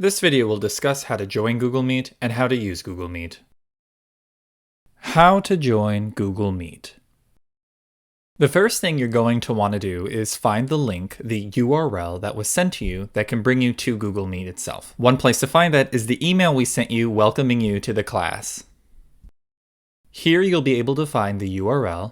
This video will discuss how to join Google Meet and how to use Google Meet. How to join Google Meet. The first thing you're going to want to do is find the link, the URL that was sent to you that can bring you to Google Meet itself. One place to find that is the email we sent you welcoming you to the class. Here you'll be able to find the URL.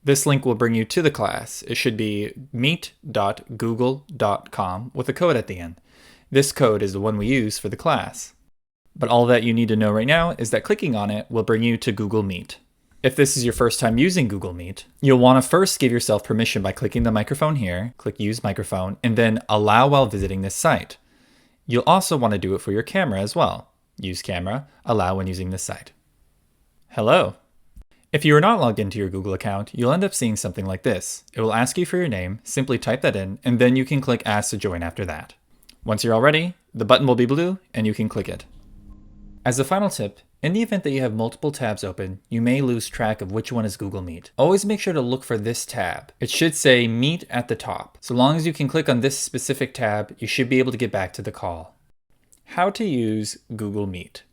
This link will bring you to the class. It should be meet.google.com with a code at the end. This code is the one we use for the class. But all that you need to know right now is that clicking on it will bring you to Google Meet. If this is your first time using Google Meet, you'll want to first give yourself permission by clicking the microphone here, click Use Microphone, and then Allow while visiting this site. You'll also want to do it for your camera as well. Use Camera, Allow when using this site. Hello. If you are not logged into your Google account, you'll end up seeing something like this. It will ask you for your name, simply type that in, and then you can click Ask to Join after that. Once you're all ready, the button will be blue and you can click it. As a final tip, in the event that you have multiple tabs open, you may lose track of which one is Google Meet. Always make sure to look for this tab. It should say Meet at the top. So long as you can click on this specific tab, you should be able to get back to the call. How to use Google Meet.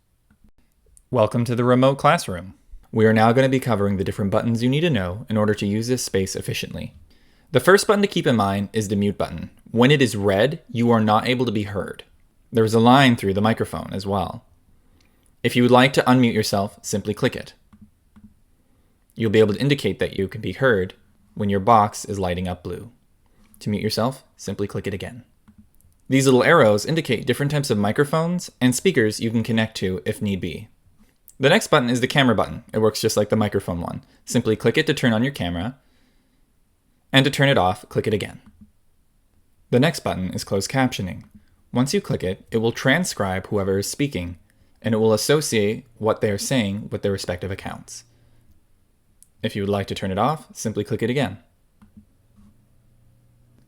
Welcome to the remote classroom. We are now going to be covering the different buttons you need to know in order to use this space efficiently. The first button to keep in mind is the mute button. When it is red, you are not able to be heard. There is a line through the microphone as well. If you would like to unmute yourself, simply click it. You'll be able to indicate that you can be heard when your box is lighting up blue. To mute yourself, simply click it again. These little arrows indicate different types of microphones and speakers you can connect to if need be. The next button is the camera button. It works just like the microphone one. Simply click it to turn on your camera, and to turn it off, click it again. The next button is closed captioning. Once you click it, it will transcribe whoever is speaking, and it will associate what they are saying with their respective accounts. If you would like to turn it off, simply click it again.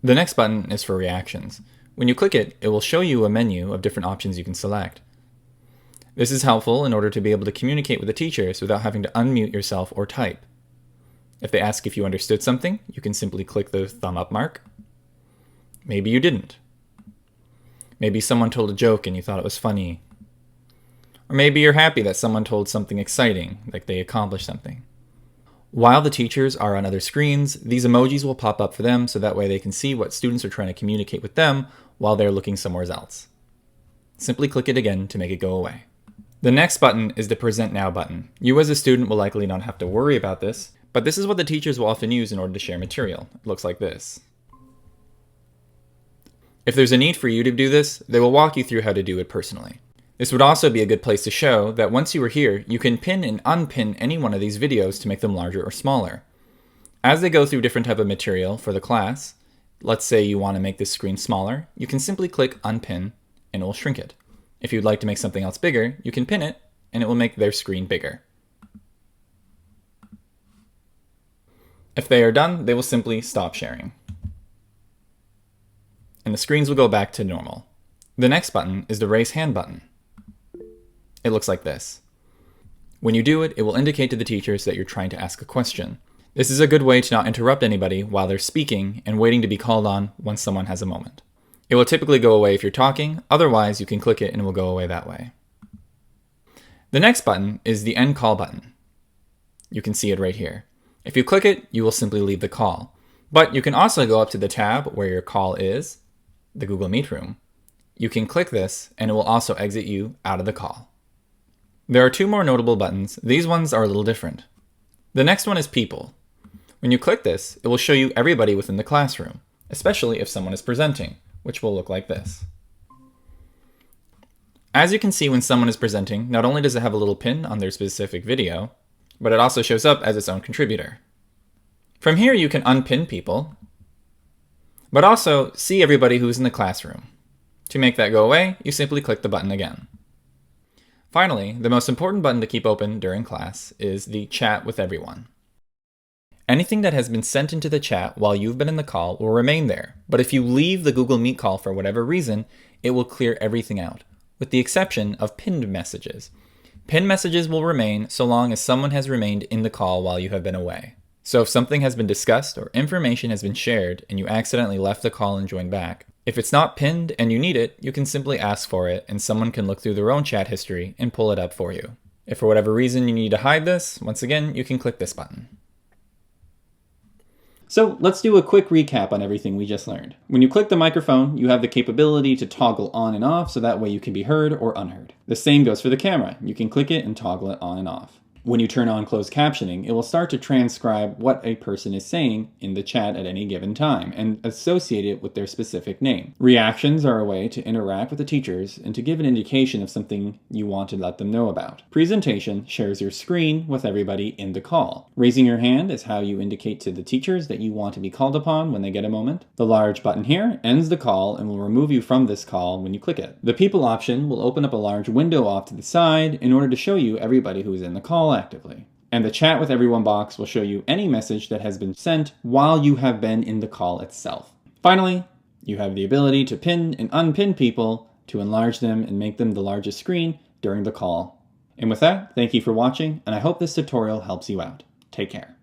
The next button is for reactions. When you click it, it will show you a menu of different options you can select. This is helpful in order to be able to communicate with the teachers without having to unmute yourself or type. If they ask if you understood something, you can simply click the thumb up mark. Maybe you didn't. Maybe someone told a joke and you thought it was funny. Or maybe you're happy that someone told something exciting, like they accomplished something. While the teachers are on other screens, these emojis will pop up for them so that way they can see what students are trying to communicate with them while they're looking somewhere else. Simply click it again to make it go away. The next button is the Present Now button. You as a student will likely not have to worry about this, but this is what the teachers will often use in order to share material. It looks like this. If there's a need for you to do this, they will walk you through how to do it personally. This would also be a good place to show that once you are here, you can pin and unpin any one of these videos to make them larger or smaller. As they go through different type of material for the class, let's say you want to make this screen smaller, you can simply click Unpin and it will shrink it. If you'd like to make something else bigger, you can pin it and it will make their screen bigger. If they are done, they will simply stop sharing. And the screens will go back to normal. The next button is the Raise Hand button. It looks like this. When you do it, it will indicate to the teachers that you're trying to ask a question. This is a good way to not interrupt anybody while they're speaking and waiting to be called on once someone has a moment. It will typically go away if you're talking, otherwise you can click it and it will go away that way. The next button is the End Call button. You can see it right here. If you click it, you will simply leave the call. But you can also go up to the tab where your call is, the Google Meet room. You can click this and it will also exit you out of the call. There are two more notable buttons. These ones are a little different. The next one is People. When you click this, it will show you everybody within the classroom, especially if someone is presenting, which will look like this. As you can see when someone is presenting, not only does it have a little pin on their specific video, but it also shows up as its own contributor. From here you can unpin people, but also see everybody who's in the classroom. To make that go away, you simply click the button again. Finally, the most important button to keep open during class is the Chat with Everyone. Anything that has been sent into the chat while you've been in the call will remain there, but if you leave the Google Meet call for whatever reason, it will clear everything out, with the exception of pinned messages. Pinned messages will remain so long as someone has remained in the call while you have been away. So if something has been discussed or information has been shared and you accidentally left the call and joined back, If it's not pinned and you need it, you can simply ask for it and someone can look through their own chat history and pull it up for you. If for whatever reason you need to hide this, once again, you can click this button. So let's do a quick recap on everything we just learned. When you click the microphone, you have the capability to toggle on and off so that way you can be heard or unheard. The same goes for the camera. You can click it and toggle it on and off. When you turn on closed captioning, it will start to transcribe what a person is saying in the chat at any given time and associate it with their specific name. Reactions are a way to interact with the teachers and to give an indication of something you want to let them know about. Presentation shares your screen with everybody in the call. Raising your hand is how you indicate to the teachers that you want to be called upon when they get a moment. The large button here ends the call and will remove you from this call when you click it. The people option will open up a large window off to the side in order to show you everybody who is in the call actively. And the chat with everyone box will show you any message that has been sent while you have been in the call itself. Finally, you have the ability to pin and unpin people to enlarge them and make them the largest screen during the call. And with that, thank you for watching, and I hope this tutorial helps you out. Take care.